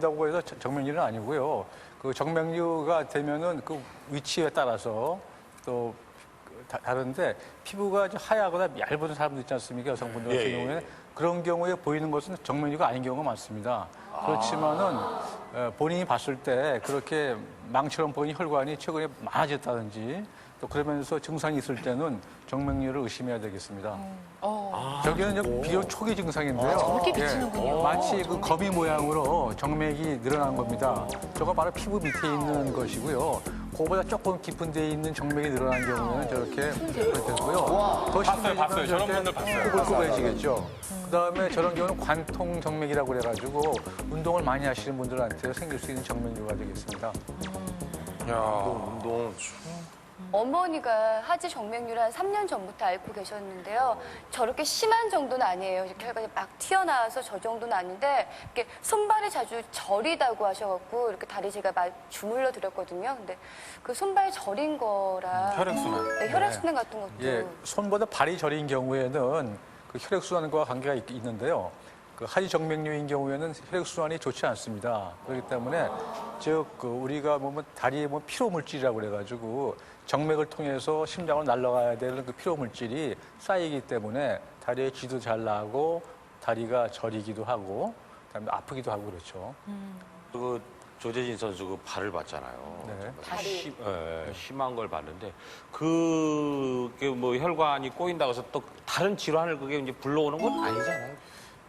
나온다고 해서 정맥류는 아니고요. 그 정맥류가 되면은 그 위치에 따라서 또 다른데 피부가 좀 하얗거나 얇은 사람도 있지 않습니까? 여성분들 같은 경우에 그런 경우에 보이는 것은 정맥류가 아닌 경우가 많습니다. 그렇지만은 본인이 봤을 때 그렇게 망처럼 보이는 혈관이 최근에 많아졌다든지 또 그러면서 증상이 있을 때는 정맥류를 의심해야 되겠습니다. 저기는 비교 초기 증상인데요. 저렇게 비치는군요. 마치 그 거미 모양으로 정맥이 늘어난 겁니다. 저거 바로 피부 밑에 있는 것이고요. 그거보다 조금 깊은 데에 있는 정맥이 늘어난 경우에는 저렇게 되고요. 더 봤어요. 저런 분들 봤어요. 꾸불꾸불해지겠죠. 그다음에 저런 경우는 관통 정맥이라고 그래가지고 운동을 많이 하시는 분들한테 생길 수 있는 정맥류가 되겠습니다. 운동. 어머니가 하지 정맥류를 한 3년 전부터 앓고 계셨는데요. 저렇게 심한 정도는 아니에요. 이렇게 혈관이 막 튀어나와서 저 정도는 아닌데 이렇게 손발이 자주 저리다고 하셔갖고 이렇게 다리 제가 주물러 드렸거든요. 근데 그 손발 저린 거랑 혈액순환. 네, 혈액순환 같은 것도 예, 손보다 발이 저린 경우에는 그 혈액순환과 관계가 있는데요. 그 하지 정맥류인 경우에는 혈액순환이 좋지 않습니다. 그렇기 때문에 그 우리가 다리에 피로 물질이라고 그래가지고 정맥을 통해서 심장으로 날아가야 되는 그 피로 물질이 쌓이기 때문에 다리에 쥐도 잘 나고 다리가 저리기도 하고 그다음에 아프기도 하고 그렇죠. 그 조재진 선수 그 발을 봤잖아요. 네. 다리. 심한 걸 봤는데 그게 뭐 혈관이 꼬인다고 해서 또 다른 질환을 그게 이제 불러오는 건 아니잖아요.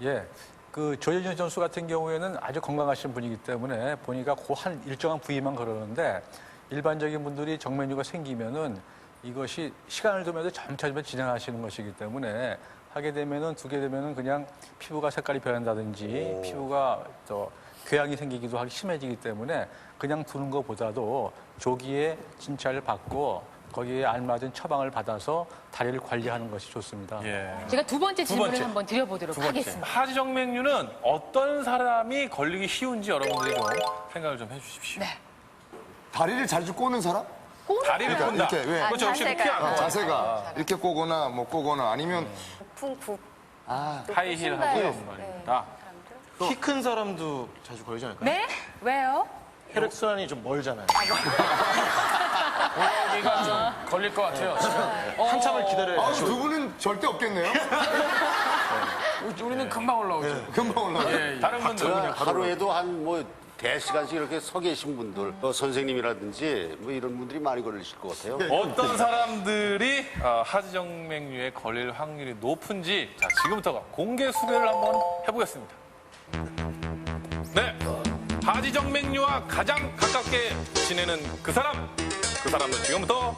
예. 그 조재진 선수 같은 경우에는 아주 건강하신 분이기 때문에 보니까 그 한 일정한 부위만 그러는데 일반적인 분들이 정맥류가 생기면은 이것이 시간을 두면서 점차 진행하시는 것이기 때문에 하게 되면은 두게 되면은 그냥 피부가 색깔이 변한다든지 피부가 또 궤양이 생기기도 하기 심해지기 때문에 그냥 두는 것보다도 조기에 진찰을 받고 거기에 알맞은 처방을 받아서 다리를 관리하는 것이 좋습니다. 제가 두 번째 질문을 번째. 한번 드려보도록 하겠습니다. 하지 정맥류는 어떤 사람이 걸리기 쉬운지 여러분들이 좀 생각을 좀 해주십시오. 네. 다리를 자주 꼬는 사람? 다리를 꼰다. 이렇게 왜? 그렇죠. 역시 자세가. 키안 커요. 자세가 이렇게 꼬거나 뭐 꼬거나 아니면 높은 굽. 하이힐 하고 이런 말입니다. 키 큰 사람도 자주 걸리지 않을까요? 네? 왜요? 혈액순환이 좀 멀잖아요. 여기가 좀 걸릴 것 같아요. 한참을 기다려야 아, 돼요. 두 분은 절대 없겠네요. 우리는 금방 올라오죠. 금방 올라가. 다른 분들은 하루에도 한 뭐 대시간씩 이렇게 서 계신 분들, 선생님이라든지 뭐 이런 분들이 많이 걸리실 것 같아요. 어떤 사람들이 하지정맥류에 걸릴 확률이 높은지 자 지금부터 공개 수배를 한번 해보겠습니다. 네, 하지정맥류와 가장 가깝게 지내는 그 사람은 지금부터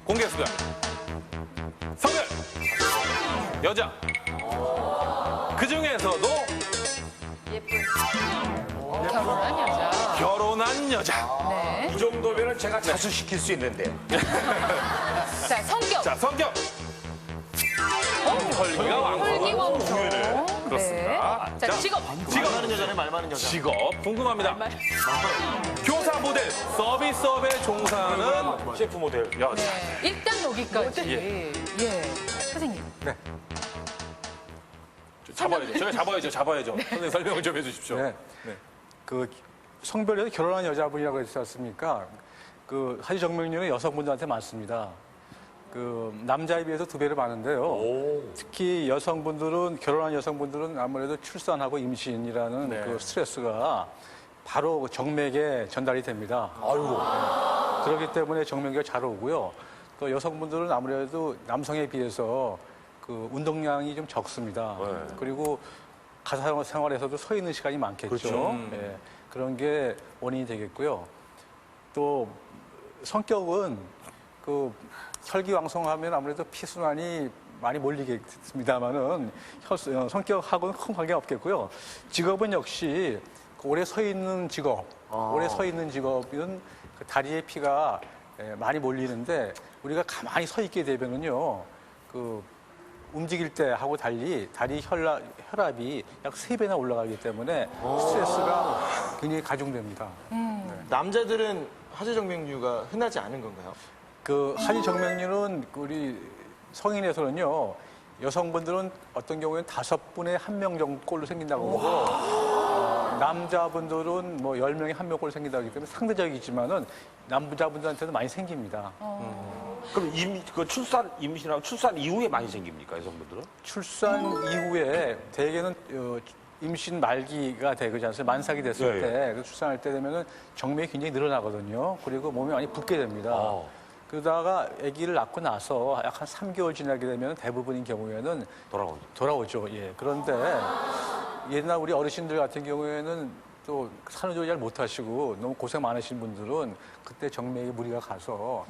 공개 수배. 성별 여자. 그 중에서도 결혼한 여자. 결혼한 여자. 네. 그 정도면은 제가 자수시킬 수 있는데. 자, 성격. 자 성격. 혈기가 왕성. 혈기왕성. 그렇습니다. 네. 자, 직업. 말 많은 여자네, 말 많은 여자. 직업 궁금합니다. 교사 모델 서비스업에 종사하는 셰프 모델. 여자. 네. 일단 여기까지. 예. 선생님. 잡아야죠. 제가 잡아야죠. 선생님 설명을 좀 해주십시오. 네. 그 성별에서 결혼한 여자분이라고 했지 않습니까? 그 하지 정맥류는 여성분들한테 많습니다. 그 남자에 비해서 2배로 많은데요. 특히 여성분들은 결혼한 여성분들은 아무래도 출산하고 임신이라는 그 스트레스가 바로 정맥에 전달이 됩니다. 그렇기 때문에 정맥류가 잘 오고요. 또 여성분들은 아무래도 남성에 비해서 그 운동량이 좀 적습니다. 그리고 가사 생활에서도 서 있는 시간이 많겠죠. 예, 그런 게 원인이 되겠고요. 또 성격은 그 혈기왕성하면 아무래도 피순환이 많이 몰리겠습니다만은 성격하고는 큰 관계가 없겠고요. 직업은 역시 그 오래 서 있는 직업, 오래 서 있는 직업은 그 다리에 피가 많이 몰리는데 우리가 가만히 서 있게 되면은요, 그 움직일 때 하고 달리 다리 혈압이 약 3배나 올라가기 때문에 스트레스가 굉장히 가중됩니다. 남자들은 하지정맥류가 흔하지 않은 건가요? 그 하지 정맥류는 우리 성인에서는요, 여성분들은 어떤 경우에는 5분에 1명 정도 꼴로 생긴다고 하고 남자분들은 뭐 10명에 1명꼴 생긴다 하기 때문에 상대적이지만은 남자분들한테도 많이 생깁니다. 그럼 그 출산 임신하고 출산 이후에 많이 생깁니까 여성분들은? 출산 이후에 대개는 임신 말기가 되지 않습니까? 만삭이 됐을 예, 때 그 출산할 때 되면은 정맥이 굉장히 늘어나거든요. 그리고 몸이 많이 붓게 됩니다. 그러다가 아기를 낳고 나서 약 한 3개월 지나게 되면 대부분인 경우에는 돌아오죠. 예. 그런데 옛날 우리 어르신들 같은 경우에는 또 산후조리 잘 못하시고 너무 고생 많으신 분들은 그때 정맥에 무리가 가서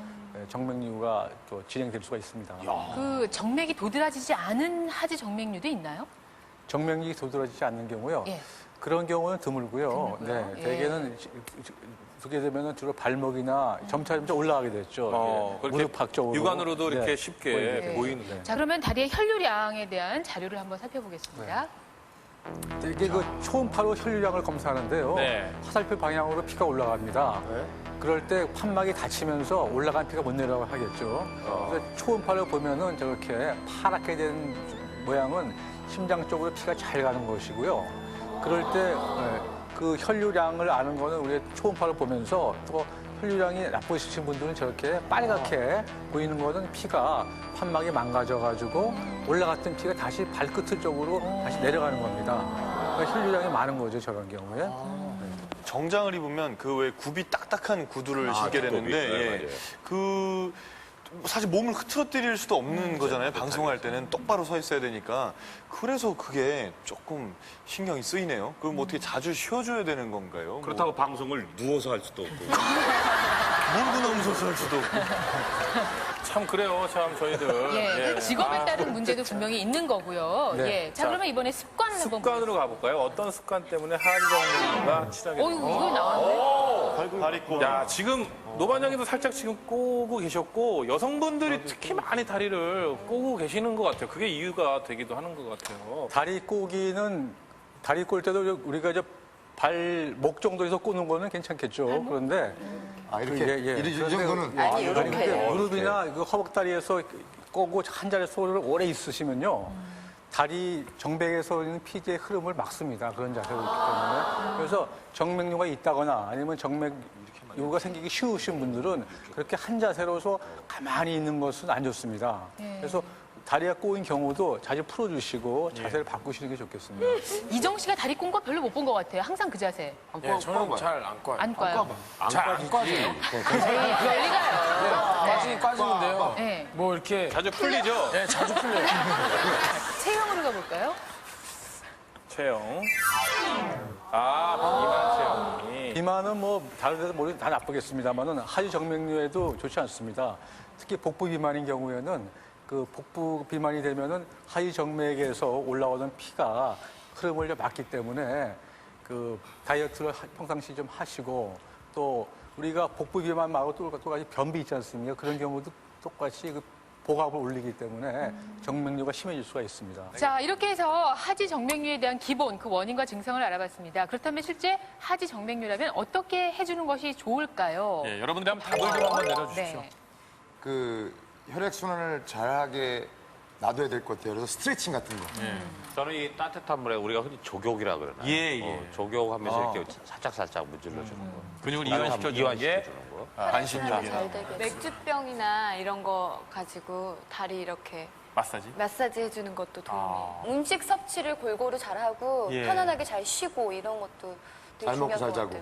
정맥류가 또 진행될 수가 있습니다. 그 정맥이 도드라지지 않은 하지 정맥류도 있나요? 정맥이 도드라지지 않는 경우요. 예. 그런 경우는 드물고요. 드물고요? 네, 예. 대개는 그게 되면은 주로 발목이나 점차 올라가게 됐죠. 예. 그렇게 무릎팍 쪽으로. 육안으로도 이렇게 네. 쉽게 보이게. 보이는. 네. 자, 그러면 다리의 혈류량에 대한 자료를 한번 살펴보겠습니다. 이게 그 초음파로 혈류량을 검사하는데요. 네. 화살표 방향으로 피가 올라갑니다. 그럴 때 판막이 닫히면서 올라간 피가 못 내려가겠죠. 그래서 초음파를 보면은 저렇게 파랗게 된 모양은 심장 쪽으로 피가 잘 가는 것이고요. 그럴 때 그 혈류량을 아는 거는 우리 초음파를 보면서 또 혈류량이 나쁘신 분들은 저렇게 빨갛게 보이는 거는 피가 판막이 망가져가지고 올라갔던 피가 다시 발끝을 쪽으로 다시 내려가는 겁니다. 그러니까 혈류량이 많은 거죠, 저런 경우에. 정장을 입으면 그 왜 굽이 딱딱한 구두를 신게 되는데 예. 그 사실 몸을 흐트러뜨릴 수도 없는 거잖아요. 방송할 때는 똑바로 서 있어야 되니까. 그래서 그게 조금 신경이 쓰이네요. 그럼 뭐 어떻게 자주 쉬어줘야 되는 건가요? 그렇다고 방송을 누워서 할 수도 없고. 물고 나오면서 할 수도 없고. 참 그래요, 참 저희들. 예, 그 직업에 따른 문제도 분명히 있는 거고요. 네. 예. 자, 그러면 이번에 습관을 한번 습관으로 가볼까요? 어떤 습관 때문에 하지정맥류가 치닫게 어이구, 되나요? 이거 나왔네. 다리 꼬. 야, 지금 노반장님도 살짝 지금 꼬고 계셨고 여성분들이 특히 많이 다리를 꼬고 계시는 것 같아요. 그게 이유가 되기도 하는 것 같아요. 다리 꼬기는 다리 꼴 때도 우리가 저 발목 정도에서 꼬는 거는 괜찮겠죠. 그런데 아, 이렇게 이 정도는 아니, 이렇게. 근데 무릎이나 그 허벅다리에서 꼬고 한 자리에서 오래 있으시면요. 다리 정맥에서 있는 피지의 흐름을 막습니다. 그런 자세로 있기 때문에. 그래서 정맥류가 있다거나 아니면 정맥류가 생기기 쉬우신 분들은 그렇게 한 자세로서 가만히 있는 것은 안 좋습니다. 그래서 다리가 꼬인 경우도 자주 풀어주시고 자세를 바꾸시는 게 좋겠습니다. 이정 씨가 다리 꼰 거 별로 못 본 것 같아요. 항상 그 자세. 예, 저는 잘 안 꽈요. 안 꽈요. 잘안 꽈지. 별리가요. 빠지는데요. 네. 뭐 이렇게 자주 풀리죠? 네, 자주 풀려요. 체형으로 가볼까요? 체형. 아, 비만 체형이. 비만은 뭐 다른 데서 모르다 나쁘겠습니다만은 하지 정맥류에도 좋지 않습니다. 특히 복부 비만인 경우에는 그 복부 비만이 되면은 하지 정맥에서 올라오는 피가 흐름을 좀 막기 때문에 그 다이어트를 평상시 좀 하시고 또 우리가 복부 비만 말고 또 똑같이 변비 있지 않습니까? 그런 경우도 똑같이 그 복압을 올리기 때문에 정맥류가 심해질 수가 있습니다. 자, 이렇게 해서 하지 정맥류에 대한 기본, 그 원인과 증상을 알아봤습니다. 그렇다면 실제 하지 정맥류라면 어떻게 해주는 것이 좋을까요? 예, 여러분들이 한번 답을 좀 한번 내려주십시오. 네. 그 혈액순환을 잘하게 놔둬야 될 것 같아요. 그래서 스트레칭 같은 거. 저는 이 따뜻한 물에 우리가 흔히 조격이라 그러나요? 예. 조격하면서 이렇게 살짝 문질러주는 거. 근육을 이완시켜주는 이완시켜주는 게 거. 잘 되게. 맥주병이나 이런 거 가지고 다리 이렇게 마사지. 마사지 해주는 것도 도움이. 음식 섭취를 골고루 잘하고 예. 편안하게 잘 쉬고 이런 것도 되게 잘 먹고 중요한 잘 것 자고. 같아요.